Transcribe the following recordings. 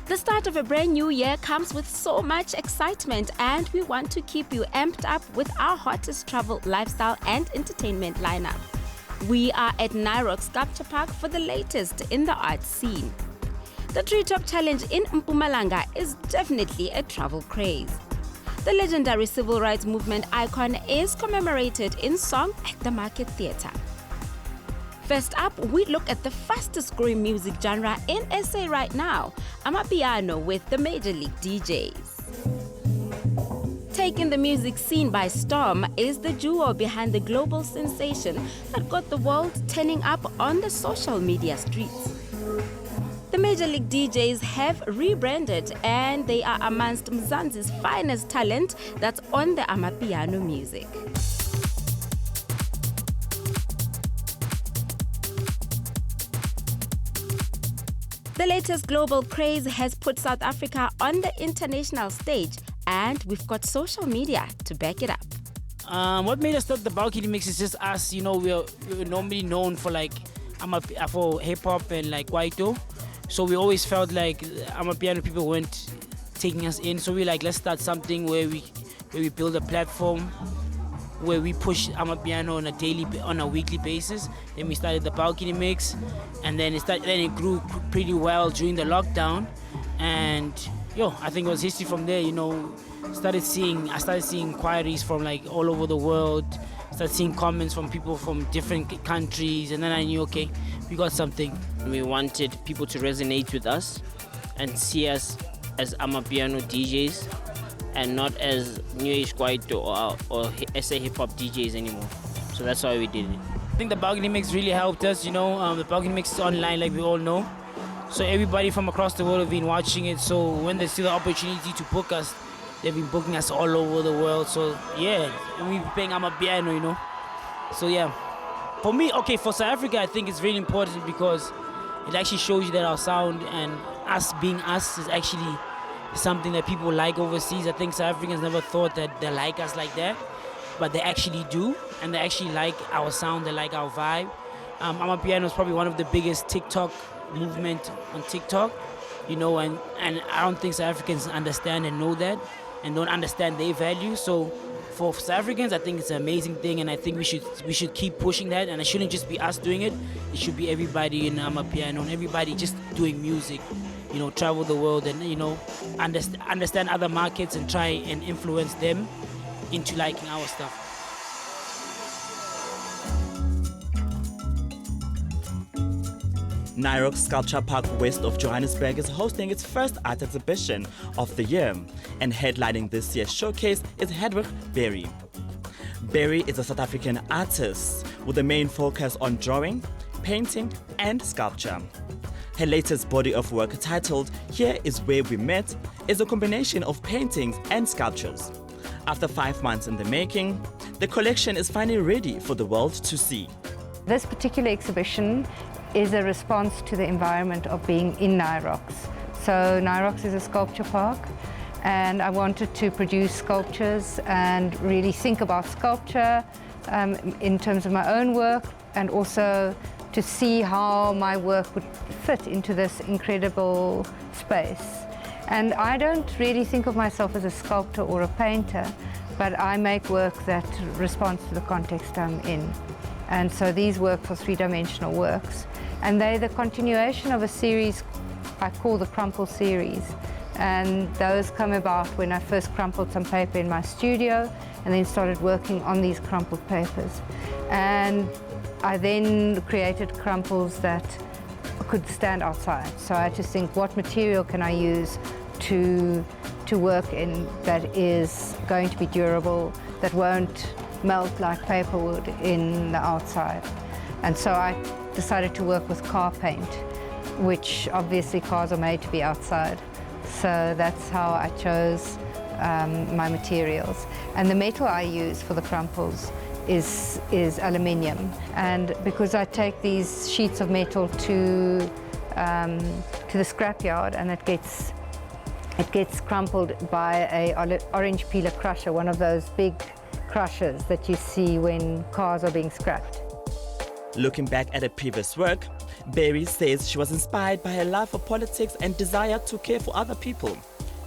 The start of a brand new year comes with so much excitement, and we want to keep you amped up with our hottest travel, lifestyle, and entertainment lineup. We are at Nyrock Sculpture Park for the latest in the art scene. The Treetop Challenge in Mpumalanga is definitely a travel craze. The legendary civil rights movement icon is commemorated in song at the Market Theatre. First up, we look at the fastest growing music genre in SA right now, Amapiano with the Major League DJs. Taking the music scene by storm is the duo behind the global sensation that got the world turning up on the social media streets. The Major League DJs have rebranded, and they are amongst Mzansi's finest talent that's on the Amapiano music. The latest global craze has put South Africa on the international stage, and we've got social media to back it up. What made us start the balcony mix is just us. You know, we're normally known for for hip hop and like Kwaito, so we always felt like Amapiano people weren't taking us in. So we let's start something where we build a platform where we push Amapiano on a weekly basis. Then we started the balcony mix, and then it grew pretty well during the lockdown, and I think it was history from there. I started seeing inquiries from all over the world. Started seeing comments from people from different countries, and then I knew, okay, we got something. We wanted people to resonate with us and see us as Amapiano DJs, and not as New Age Kwaito or SA hip hop DJs anymore. So that's why we did it. I think the balcony mix really helped us. The balcony mix is online, like we all know. So everybody from across the world have been watching it. So when they see the opportunity to book us, they've been booking us all over the world. So yeah, we've been playing Amapiano, So yeah, for me, for South Africa, I think it's really important because it actually shows you that our sound and us being us is actually something that people like overseas. I think South Africans never thought that they like us like that, but they actually do, and they actually like our sound, they like our vibe. Amapiano is probably one of the biggest TikTok movement on TikTok, and I don't think South Africans understand and know that, and don't understand their value. So for South Africans, I think it's an amazing thing, and I think we should keep pushing that, and it shouldn't just be us doing it. It should be everybody in Amapiano and everybody just doing music. Travel the world and, understand other markets and try and influence them into liking our stuff. Nyrock Sculpture Park west of Johannesburg is hosting its first art exhibition of the year, and headlining this year's showcase is Hedwig Berry. Berry is a South African artist with a main focus on drawing, painting, and sculpture. Her latest body of work, titled Here Is Where We Met, is a combination of paintings and sculptures. After 5 months in the making, the collection is finally ready for the world to see. This particular exhibition is a response to the environment of being in Nyrocks. So Nyrocks is a sculpture park, and I wanted to produce sculptures and really think about sculpture in terms of my own work, and also to see how my work would fit into this incredible space. And I don't really think of myself as a sculptor or a painter, but I make work that responds to the context I'm in. And so these works are three-dimensional works, and they're the continuation of a series I call the Crumple Series. And those come about when I first crumpled some paper in my studio and then started working on these crumpled papers. And I then created crumples that could stand outside. So I had to think, what material can I use to work in that is going to be durable, that won't melt like paper would in the outside. And so I decided to work with car paint, which obviously cars are made to be outside. So that's how I chose my materials. And the metal I use for the crumples is aluminium. And because I take these sheets of metal to the scrapyard, and it gets crumpled by a orange peeler crusher, one of those big crushers that you see when cars are being scrapped. Looking back at her previous work, Berry says she was inspired by her love for politics and desire to care for other people.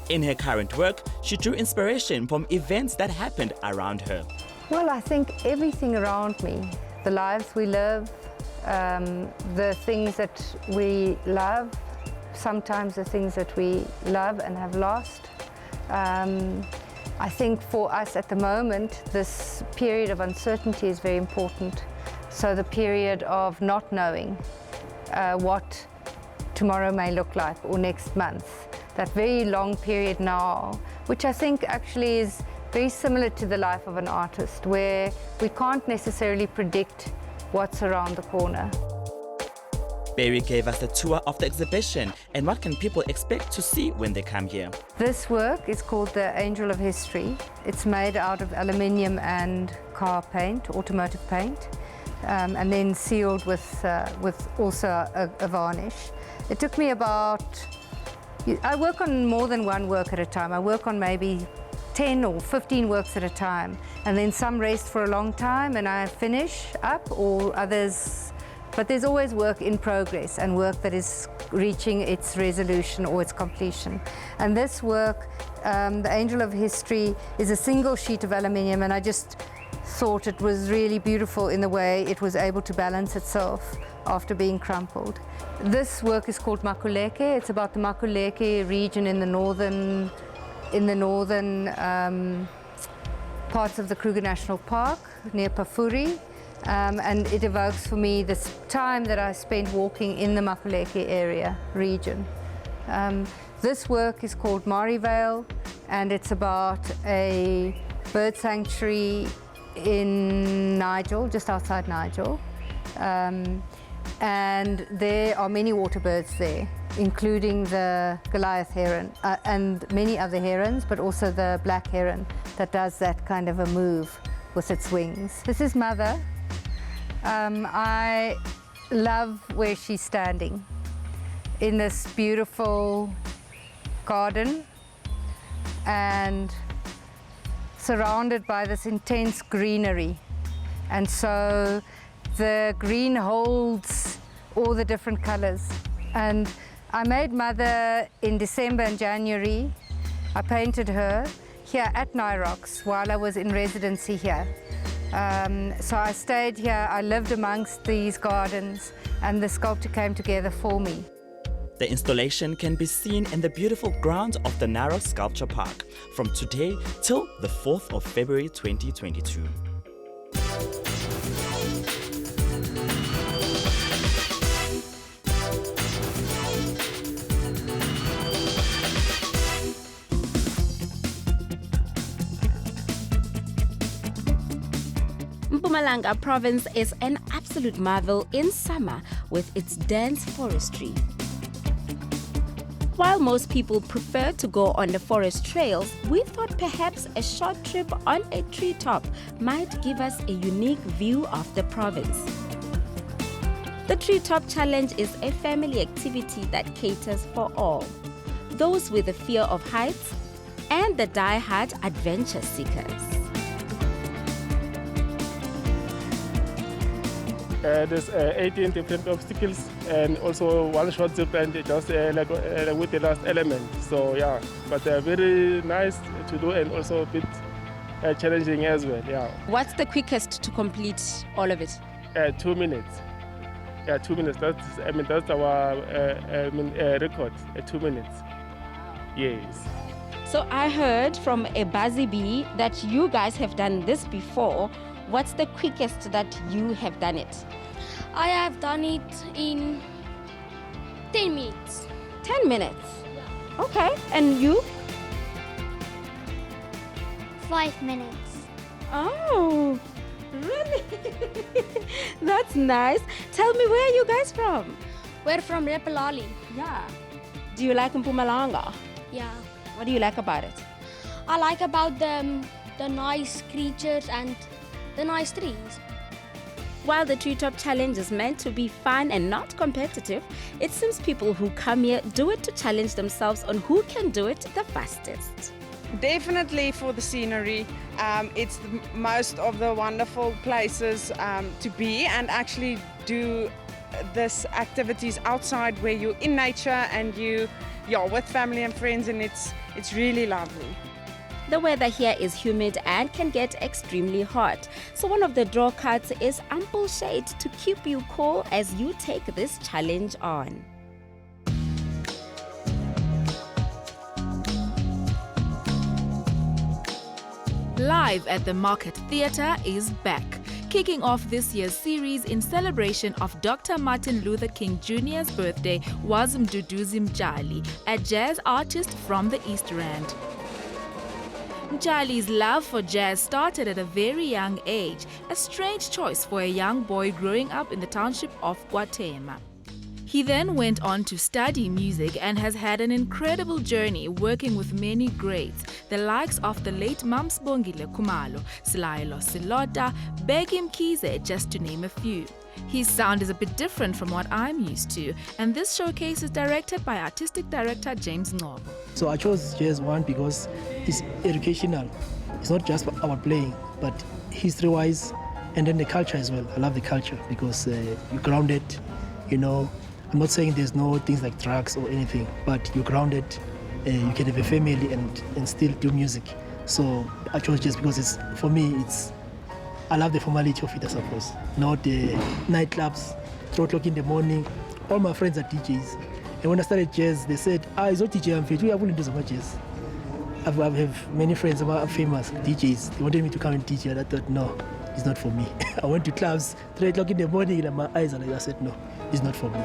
In her current work, she drew inspiration from events that happened around her. Well, I think everything around me, the lives we live, the things that we love, sometimes the things that we love and have lost. I think for us at the moment, this period of uncertainty is very important. So the period of not knowing what tomorrow may look like or next month, that very long period now, which I think actually is very similar to the life of an artist, where we can't necessarily predict what's around the corner. Berry gave us a tour of the exhibition and what can people expect to see when they come here. This work is called The Angel of History. It's made out of aluminium and car paint, automotive paint, and then sealed with also a varnish. It took me I work on more than one work at a time. I work on maybe 10 or 15 works at a time, and then some rest for a long time and I finish up, or others. But there's always work in progress and work that is reaching its resolution or its completion. And this work, The Angel of History, is a single sheet of aluminium, and I just thought it was really beautiful in the way it was able to balance itself after being crumpled. This work is called Makuleke. It's about the Makuleke region in the northern parts of the Kruger National Park near Pafuri. And it evokes for me this time that I spent walking in the Makuleke area region. This work is called Murrayvale, and it's about a bird sanctuary in Nigel, just outside Nigel. And there are many water birds there, including the Goliath heron and many other herons, but also the black heron that does that kind of a move with its wings. This is Mother. I love where she's standing in this beautiful garden and surrounded by this intense greenery. And so the green holds all the different colors. And I made Mother in December and January. I painted her here at Nyrox while I was in residency here. So I stayed here, I lived amongst these gardens, and the sculpture came together for me. The installation can be seen in the beautiful grounds of the Nyrox Sculpture Park from today till the 4th of February 2022. Mpumalanga province is an absolute marvel in summer with its dense forestry. While most people prefer to go on the forest trails, we thought perhaps a short trip on a treetop might give us a unique view of the province. The Treetop Challenge is a family activity that caters for all, those with a fear of heights and the die-hard adventure seekers. There's 18 different obstacles and also one short zip and just like with the last element. So yeah, but very nice to do and also a bit challenging as well. Yeah. What's the quickest to complete all of it? 2 minutes. Yeah, 2 minutes. That's our record. 2 minutes. Yes. So I heard from a Buzzy Bee that you guys have done this before. What's the quickest that you have done it? I have done it in 10 minutes. 10 minutes? Okay. And you? 5 minutes. Oh, really? That's nice. Tell me, where are you guys from? We're from Repelali. Yeah. Do you like Mpumalanga? Yeah. What do you like about it? I like about the nice creatures and the nice trees. While the Treetop Challenge is meant to be fun and not competitive, it seems people who come here do it to challenge themselves on who can do it the fastest. Definitely for the scenery. It's most of the wonderful places to be and actually do this activities outside where you're in nature and you're with family and friends, and it's really lovely. The weather here is humid and can get extremely hot. So one of the draw cards is ample shade to keep you cool as you take this challenge on. Live at the Market Theatre is back, kicking off this year's series in celebration of Dr. Martin Luther King Jr.'s birthday was Mduduzi Mjali, a jazz artist from the East Rand. Mjali's love for jazz started at a very young age, a strange choice for a young boy growing up in the township of Guatema. He then went on to study music and has had an incredible journey working with many greats, the likes of the late Mamsbongile Khumalo, Silaelo Silota, Bheki Mkhize, just to name a few. His sound is a bit different from what I'm used to, and this showcase is directed by Artistic Director James Ngobo. So I chose jazz one because it's educational. It's not just about playing, but history-wise, and then the culture as well. I love the culture because you're grounded, you know. I'm not saying there's no things like drugs or anything, but you're grounded, you can have a family and still do music. So I chose jazz because for me, I love the formality of it, I suppose. Not the nightclubs, 3 o'clock in the morning. All my friends are DJs. And when I started jazz, they said, it's not DJ, I'm fit. We haven't do so much jazz. I have many friends who are famous DJs. They wanted me to come and DJ, and I thought, no, it's not for me. I went to clubs, 3 o'clock in the morning, and my eyes are like, I said, no, it's not for me.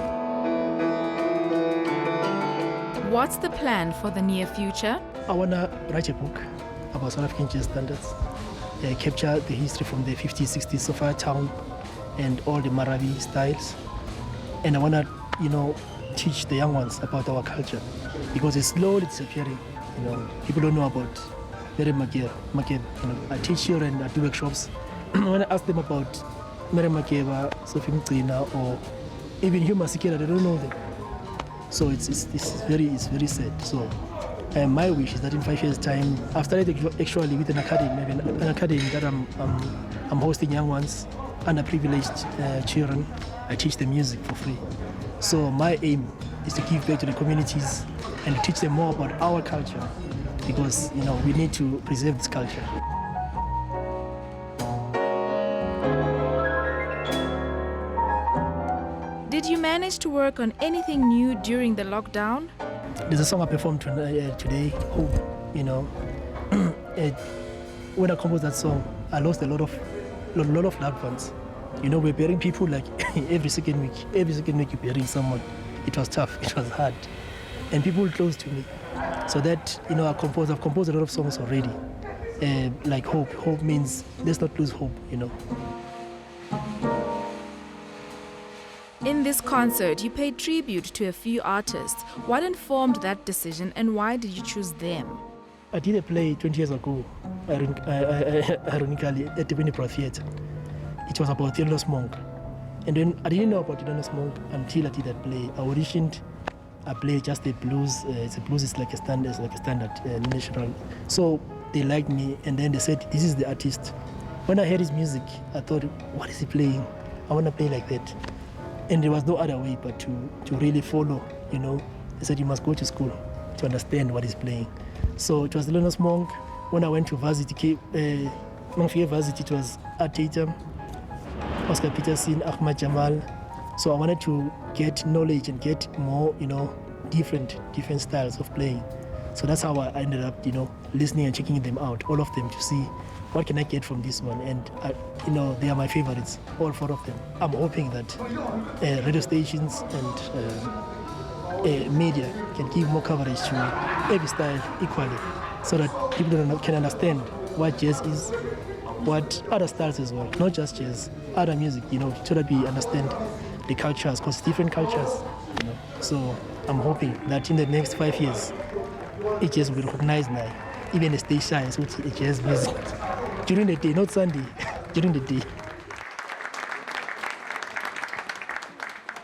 What's the plan for the near future? I want to write a book about South African jazz standards, capture the history from the 50s, 60s of our town and all the Murrayvale styles. And I want to, teach the young ones about our culture because it's slowly disappearing. People don't know about Murrayvale. I teach here and I do workshops. When I ask them about Murrayvale, Sophie Mcina, or even Huma Sikira, they don't know them. So it's very sad. So my wish is that in 5 years' time, I've started actually with an academy that I'm hosting young ones, underprivileged children. I teach them music for free. So my aim is to give back to the communities and teach them more about our culture because we need to preserve this culture. Did you manage to work on anything new during the lockdown? There's a song I performed today, Hope. When I composed that song, I lost a lot of loved ones. We're burying people like every second week. Every second week you're burying someone. It was tough, it was hard. And people close to me. So that, I've composed a lot of songs already. Like Hope. Hope means let's not lose hope, In this concert, you paid tribute to a few artists. What informed that decision and why did you choose them? I did a play 20 years ago, ironically, at the Winnie Theatre. It was about Thelonious Monk. And then I didn't know about Thelonious Monk until I did that play. I auditioned, I played just the blues. It's like a standard national. So they liked me and then they said, this is the artist. When I heard his music, I thought, what is he playing? I want to play like that. And there was no other way but to really follow, They said you must go to school to understand what he's playing. So it was Thelonious Monk. When I went to varsity, varsity, it was Art Tatum, Oscar Peterson, Ahmad Jamal. So I wanted to get knowledge and get more, different styles of playing. So that's how I ended up, listening and checking them out, all of them, to see what can I get from this one. And, they are my favorites, all 4 of them. I'm hoping that radio stations and media can give more coverage to every style equally so that people can understand what jazz is, what other styles as well, not just jazz, other music, so that we understand the cultures, because different cultures, So I'm hoping that in the next 5 years, it just will recognize now, even the stage shines with jazz music. During the day, not Sunday, during the day.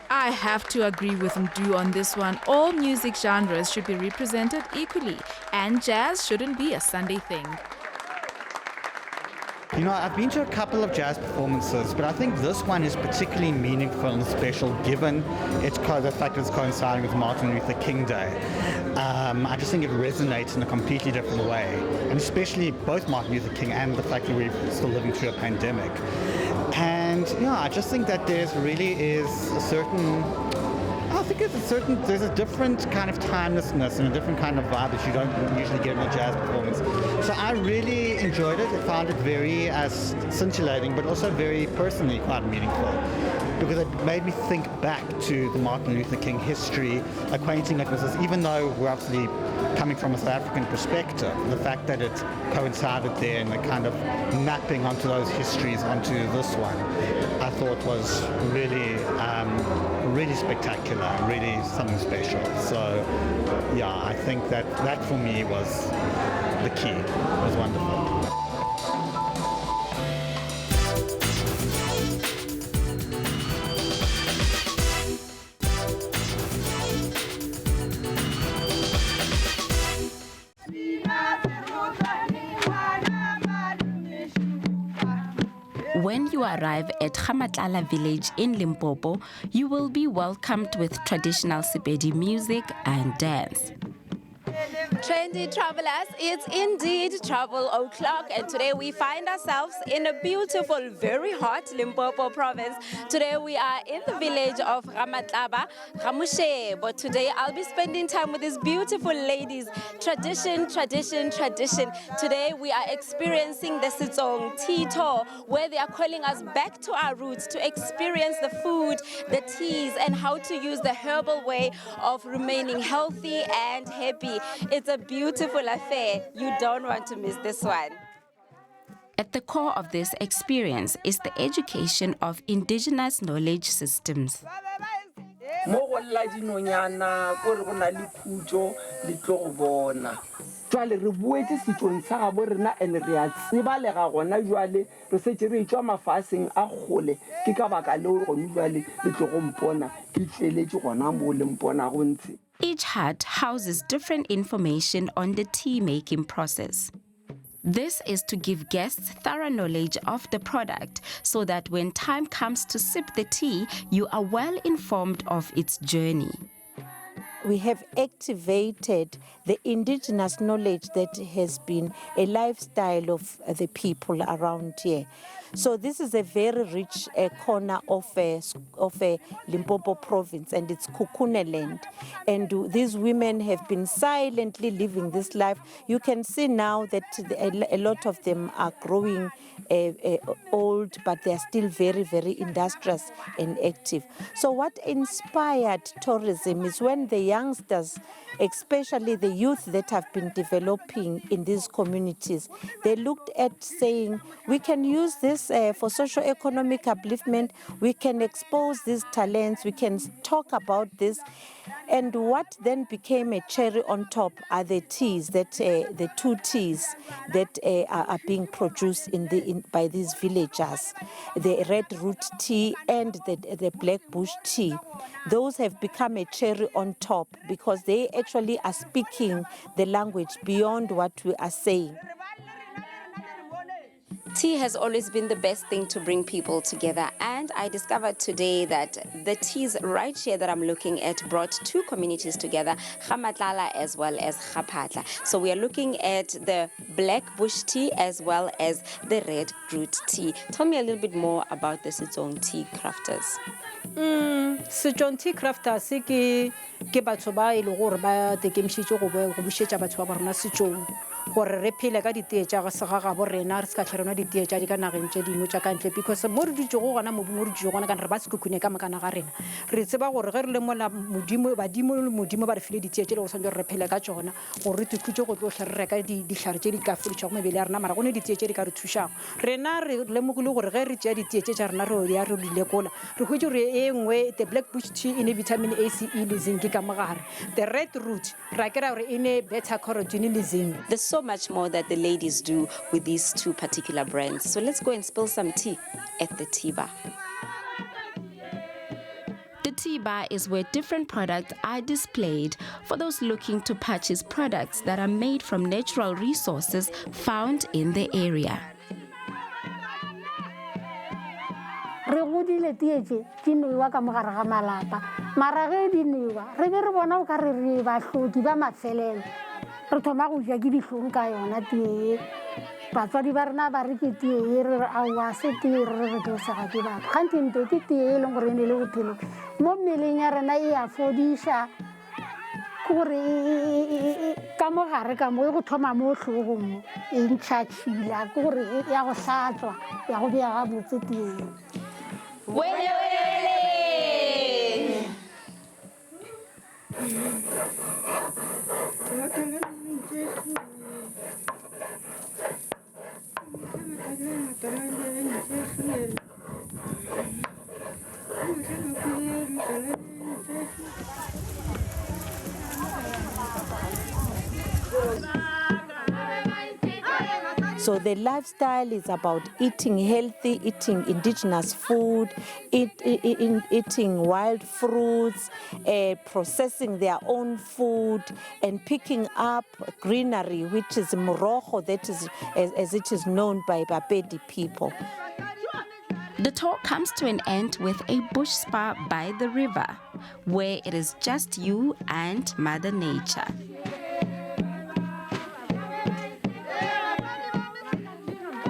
I have to agree with Mdu on this one. All music genres should be represented equally, and jazz shouldn't be a Sunday thing. You know, I've been to a couple of jazz performances, but I think this one is particularly meaningful and special given the fact that it's coinciding with Martin Luther King Day. I just think it resonates in a completely different way, and especially both Martin Luther King and the fact that we're still living through a pandemic. And yeah, I just think that there's a certain, I think there's a different kind of timelessness and a different kind of vibe that you don't usually get in a jazz performance. So I really enjoyed it. I found it very scintillating, but also very personally quite meaningful, because it made me think back to the Martin Luther King history, acquainting it with this, even though we're obviously coming from a South African perspective, the fact that it coincided there and the kind of mapping onto those histories onto this one, I thought was really, really spectacular, really something special. So yeah, I think that for me was the key. It was wonderful. When you arrive at Gamatlala village in Limpopo, you will be welcomed with traditional Sepedi music and dance. Trendy travelers, it's indeed travel o'clock, and today we find ourselves in a beautiful, very hot Limpopo province. Today we are in the village of Ramatlaba, Ramushe, but today I'll be spending time with these beautiful ladies. Tradition, tradition, tradition. Today we are experiencing the Sitsong Tito, where they are calling us back to our roots to experience the food, the teas, and how to use the herbal way of remaining healthy and happy. It's a beautiful affair. You don't want to miss this one. At the core of this experience is the education of indigenous knowledge systems. Jwale re boetse setsong sa gabo rena ene re a tsebalega gona jwale re setse re tswa mafaseng a gole ke ka baka leo gone jwale le tlo go mpona ke tleletse gona mo le mpona go ntse. Each hut houses different information on the tea making process. This is to give guests thorough knowledge of the product so that when time comes to sip the tea, you are well informed of its journey. We have activated the indigenous knowledge that has been a lifestyle of the people around here. So this is a very rich corner of a Limpopo province, and it's Kukune land. And these women have been silently living this life. You can see now that a lot of them are growing old, but they are still very, very industrious and active. So what inspired tourism is when the youngsters, especially the youth that have been developing in these communities, they looked at saying, we can use this for socio-economic upliftment, we can expose these talents, we can talk about this. And what then became a cherry on top are the teas, the two teas that are being produced by these villagers, the red root tea and the black bush tea. Those have become a cherry on top because they actually are speaking the language beyond what we are saying. Tea has always been the best thing to bring people together, and I discovered today that the teas right here that I'm looking at brought two communities together, Gamatlala as well as Gapatla. So we are looking at the black bush tea as well as the red root tea. Tell me a little bit more about the Setsong tea crafters. Setsong tea crafters ke batho ba ile gore ba tekemšitse go bušetša batho ba rona setsong gore re phele ka ditee tša go sega ga bo rena re se ka tlherena ditee tša di ka nageng tše dingwe tša kantle because mo re ditšego gona mo re ditšego gona ka re ba sekhukhune ka makana ga rena re tseba gore ge re le mola modimo ba re file ditee tše le go tshwanetse re phele ka tšona gore re tukhutše go tlo hle re reka dihlare tše di ka folotšago mebele ya rena mara gone ditee tše di ka re thušago rena re lemogile gore ge re tšea ditee tše tša rena re ya re di lekola re hwetše gore e nngwe the black bush tea in vitamin A, C, E le zinc ka mogare the red root ra kry-a gore in beta carotene le zinc. There's so much more that the ladies do with these two particular brands. So let's go and spill some tea at the tea bar. The tea bar is where different products are displayed for those looking to purchase products that are made from natural resources found in the area. re godile tee tše di newa ka mogare ga malapa mara ge di newa re be re bona o ka re re bahloki ba mafelelo re thoma go ja ke dihlong ka yona tee batswadi ba rena ba re ke tee re re aowa se tee re re dosega ke batho gantente ke tee e leng gore e ne le bophelo mo mmeleng ya rena e a fodiša gore ka mogare ka mo e go thoma mo tlhogong mo e ntšhatšhila ke gore ya go hlatswa ya go bea gabotse tee So the lifestyle is about eating healthy, eating indigenous food, eating wild fruits, processing their own food, and picking up greenery, which is morojo, that is as it is known by Bapedi people. The tour comes to an end with a bush spa by the river, where it is just you and Mother Nature.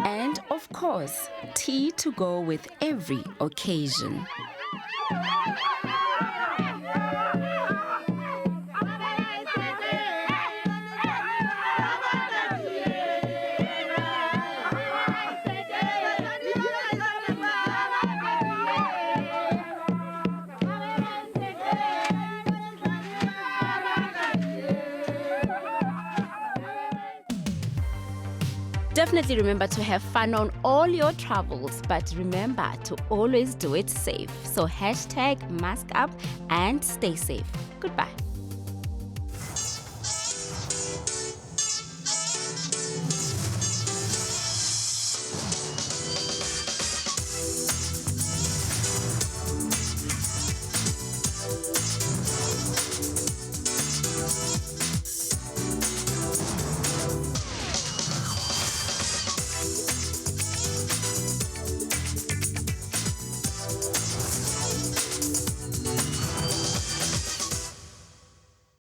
And of course, tea to go with every occasion. Definitely remember to have fun on all your travels, but remember to always do it safe. So #mask up and stay safe. Goodbye.